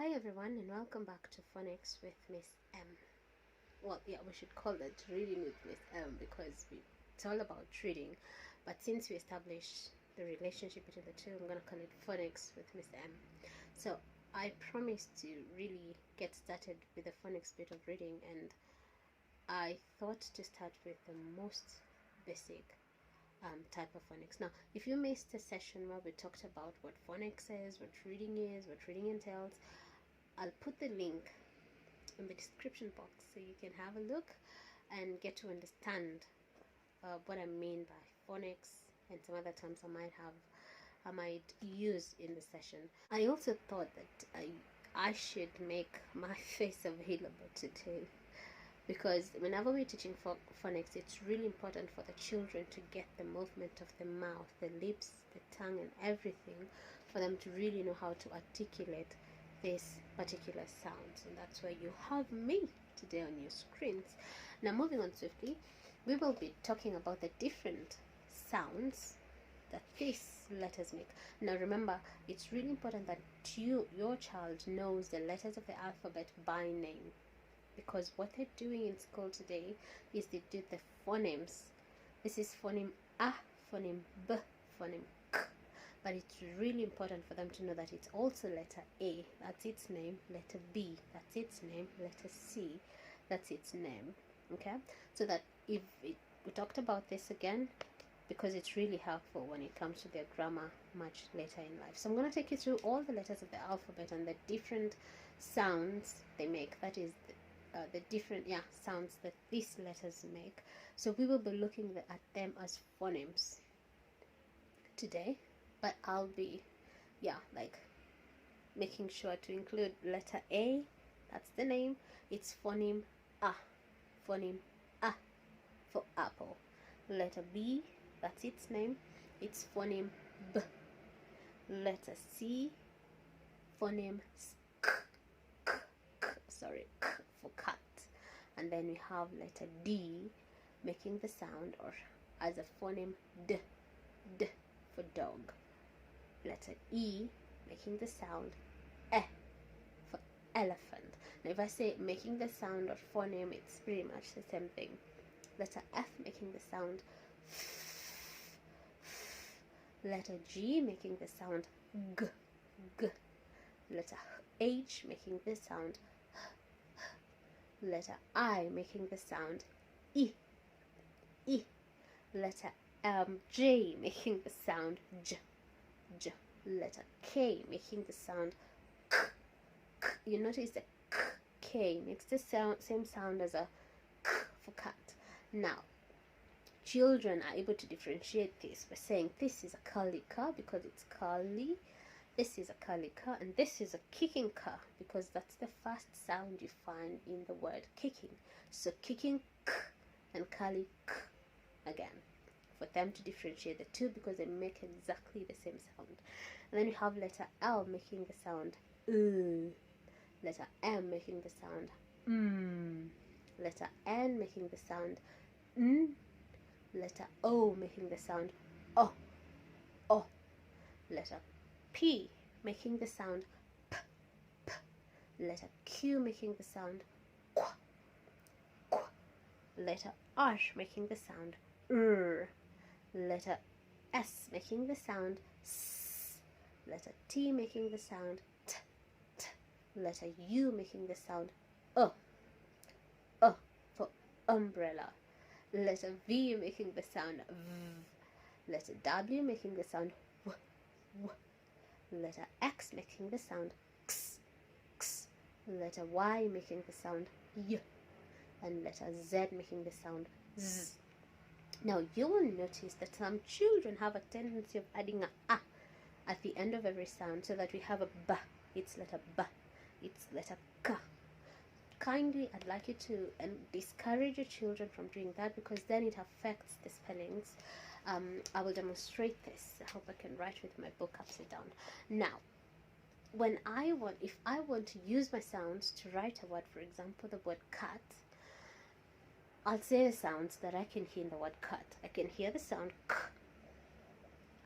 Hi everyone and welcome back to Phonics with Miss M. Well, yeah, we should call it Reading with Miss M because it's all about reading. But since we established the relationship between the two, I'm going to call it Phonics with Miss M. So I promised to really get started with the phonics bit of reading, and I thought to start with the most basic type of phonics. Now, if you missed a session where we talked about what phonics is, what reading is, what reading entails, I'll put the link in the description box so you can have a look and get to understand what I mean by phonics and some other terms I might use in the session. I also thought that I should make my face available today, because whenever we're teaching phonics, it's really important for the children to get the movement of the mouth, the lips, the tongue, and everything, for them to really know how to articulate this particular sounds. And that's why you have me today on your screens. Now, moving on swiftly, we will be talking about the different sounds that these letters make. Now remember, it's really important that your child knows the letters of the alphabet by name, because what they're doing in school today is they do the phonemes. This is phoneme A, phoneme B, phoneme K. But it's really important for them to know that it's also letter A, that's its name, letter B, that's its name, letter C, that's its name. Okay? So that we talked about this again, because it's really helpful when it comes to their grammar much later in life. So I'm going to take you through all the letters of the alphabet and the different sounds they make. That is the different sounds that these letters make. So we will be looking at them as phonemes today, but I'll be making sure to include letter A, that's the name, it's phoneme A, phoneme A for apple. Letter B, that's its name, it's phoneme B. Letter C, phoneme K for cat. And then we have letter D making the sound or as a phoneme D for dog. Letter E making the sound E for elephant. Now if I say making the sound or phoneme, it's pretty much the same thing. Letter F making the sound F. Letter G making the sound G. Letter H making the sound H. Letter I making the sound I. Letter J making the sound J. Letter K making the sound K. You notice the K makes the same sound as a K for cat. Now, children are able to differentiate this by saying this is a curly K because it's curly, this is a curly K, and this is a kicking K because that's the first sound you find in the word kicking. So kicking K and curly K again, for them to differentiate the two, because they make exactly the same sound. And then you have letter L making the sound letter M making the sound letter N making the sound letter O making the sound O. Letter P making the sound P. Letter Q making the sound Qu. Letter R making the sound R. Letter S making the sound S. Letter T making the sound T. Letter U making the sound for umbrella. Letter V making the sound V. Letter W making the sound W. Letter X making the sound X. Letter Y making the sound Y. And letter Z making the sound Z. Now you will notice that some children have a tendency of adding a at the end of every sound, so that we have a B. It's letter B. It's letter K. Kindly, I'd like you to discourage your children from doing that, because then it affects the spellings. I will demonstrate this. I hope I can write with my book upside down. Now, if I want to use my sounds to write a word, for example, the word cat, I'll say the sounds that I can hear in the word cat. I can hear the sound K.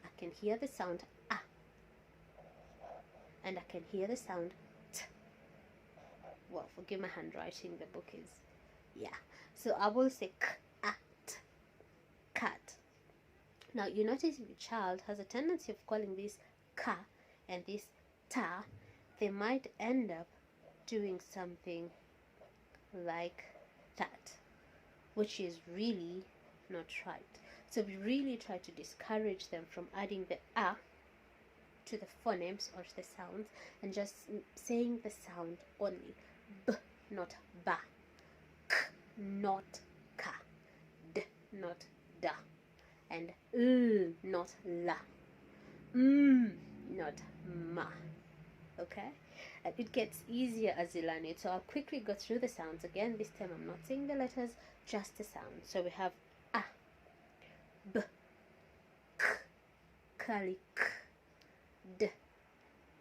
I can hear the sound A. And I can hear the sound T. well, forgive my handwriting, the book is, yeah. So I will say cat, cat. Now you notice if your child has a tendency of calling this ka and this ta, they might end up doing something like that, which is really not right. So we really try to discourage them from adding the a to the phonemes or the sounds, and just saying the sound only. B, not ba. K, not ka. D, not da. And l, not la. Not ma. Okay? And it gets easier as you learn it. So I'll quickly go through the sounds again. This time I'm not saying the letters, just the sound. So we have a, b, k, kali, k, d,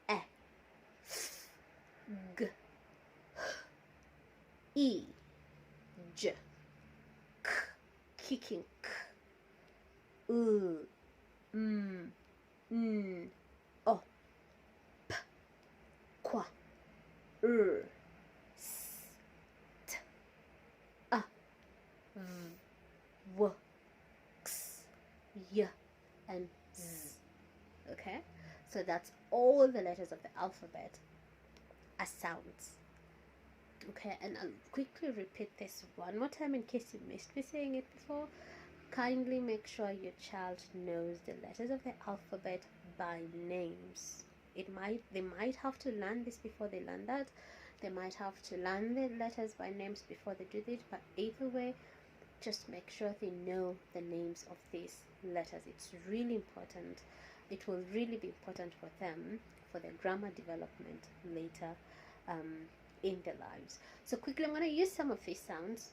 e, f, g, h, e, j, k, kicking, k, o, p, qua, s, t, a, v, w, x, y, and z. Okay, so that's all the letters of the alphabet as sounds. Okay, and I'll quickly repeat this one more time in case you missed me saying it before. Kindly make sure your child knows the letters of the alphabet by names. They might have to learn this before they learn that. They might have to learn the letters by names before they do it, but either way, just make sure they know the names of these letters. It's really important. It will really be important for them for their grammar development later in their lives. So quickly, I'm going to use some of these sounds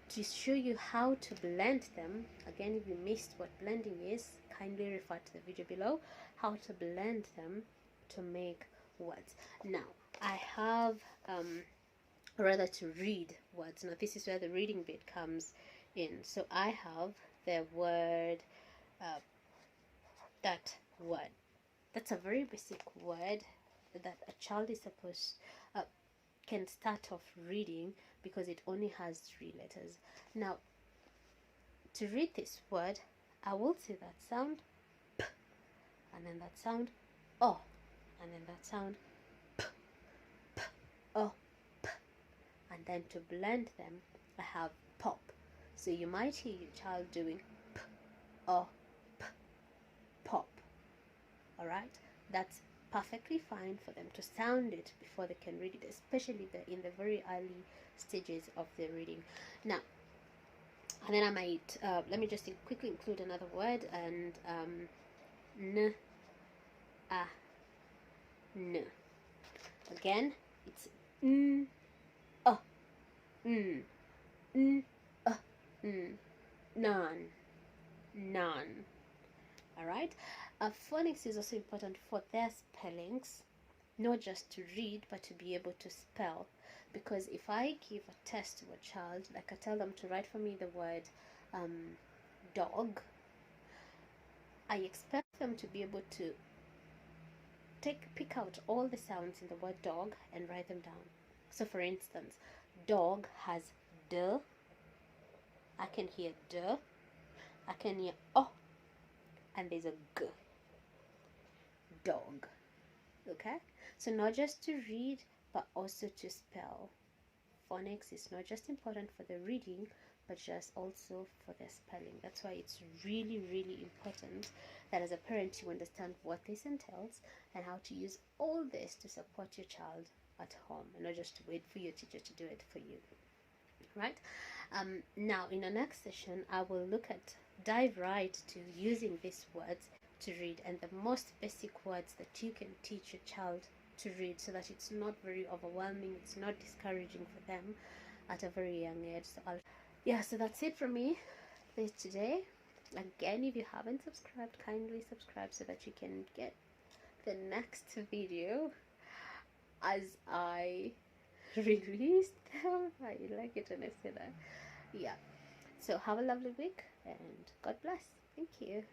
to show you how to blend them. Again, if you missed what blending is, kindly refer to the video below, how to blend them to make words. Now, I have rather to read words. Now, this is where the reading bit comes in. So I have the word, that word. That's a very basic word that a child is supposed can start off reading because it only has 3 letters. Now, to read this word, I will say that sound p, and then that sound o, and then that sound p, p, o, p, and then to blend them, I have pop. So you might hear your child doing p, o, p, pop. All right, that's perfectly fine for them to sound it before they can read it, especially in the very early stages of the reading. Now, and then I might let me just quickly include another word, and n, a, n. Again, it's n, a, n, n, a, n, none, none. All right. Phonics is also important for their spellings, not just to read, but to be able to spell. Because if I give a test to a child, like I tell them to write for me the word dog, I expect them to be able to pick out all the sounds in the word dog and write them down. So for instance, dog has d, I can hear d, I can hear o, and there's a g. Dog. Okay, so not just to read but also to spell. Phonics is not just important for the reading but just also for the spelling. That's why it's really, really important that as a parent you understand what this entails and how to use all this to support your child at home, and not just to wait for your teacher to do it for you. Right? Now in the next session I will dive right to using these words to read, and the most basic words that you can teach your child to read, so that it's not very overwhelming, it's not discouraging for them at a very young age. So that's it from me for today. Again, if you haven't subscribed, kindly subscribe so that you can get the next video as I release them. I like it when I say that. Yeah, so have a lovely week and God bless. Thank you.